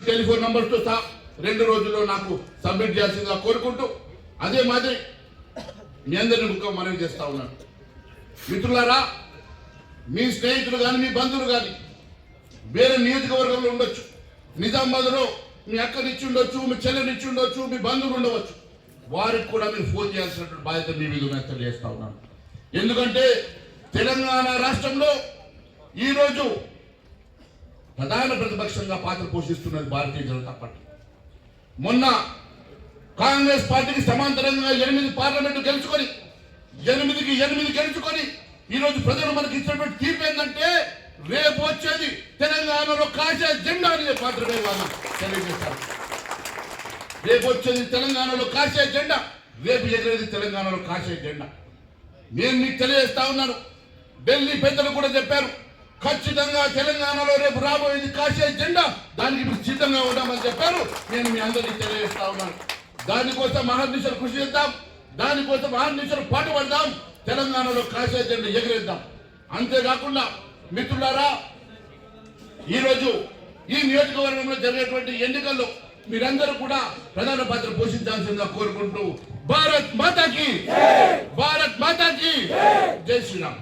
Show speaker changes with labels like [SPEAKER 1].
[SPEAKER 1] Telephone నంబర్తో సహా 2 రోజుల్లో నాకు సబ్మిట్ చేయాల్సిందిగా కోరుకుంటూ అదే మాదిరి మీ అందరిని ముఖ్యం మనవి చేస్తా ఉన్నాను. మిత్రులారా, మీ స్నేహితులు కానీ మీ బంధువులు కానీ వేరే నియోజకవర్గంలో ఉండొచ్చు, నిజామాబాద్లో మీ అక్కనిచ్చి ఉండొచ్చు, మీ చెల్లెనిచ్చి ఉండొచ్చు, మీ బంధువులు ఉండవచ్చు. వారికి కూడా మీరు ఫోన్ చేయాల్సినటువంటి బాధ్యత మీ మీద ఉందని తెలియజేస్తా ఉన్నాను. ఎందుకంటే తెలంగాణ రాష్ట్రంలో ఈరోజు ప్రధాన ప్రతిపక్షంగా పాత్ర పోషిస్తున్నది భారతీయ జనతా పార్టీ. మొన్న కాంగ్రెస్ పార్టీకి సమాంతరంగా 8 పార్లమెంటు గెలుచుకొని 8కి 8 గెలుచుకొని ఈరోజు ప్రజలు మనకి ఇచ్చినటువంటి తీర్పు ఏంటంటే రేపు వచ్చేది తెలంగాణలో కాసే జెండా అనే మాత్రమే వాళ్ళు తెలియజేస్తారు. రేపు వచ్చేది తెలంగాణలో కాసే జెండా, రేపు ఎగిరేది తెలంగాణలో కాసే జెండా. నేను మీకు తెలియజేస్తా ఉన్నాను. ఢిల్లీ పెద్దలు కూడా చెప్పారు, ఖచ్చితంగా తెలంగాణలో రేపు రాబోయేది కాసే జెండా, దానికి మీరు సిద్ధంగా ఉంటామని చెప్పారు. నేను మీ అందరికీ తెలియజేస్తా ఉన్నాను. దానికోసం మహానిశలు కృషి చేద్దాం, దానికోసం మహానిశలు పాటుపడదాం, తెలంగాణలో కాసే జెండా ఎగిరేద్దాం. అంతేకాకుండా మిత్రులారా, ఈరోజు ఈ నియోజకవర్గంలో జరిగేటువంటి ఎన్నికల్లో మీరందరూ కూడా ప్రధాన పాత్ర పోషించాల్సిందిగా కోరుకుంటూ భారత్ మాతాకి, భారత్ మాతాకి జై శ్రీరామ్.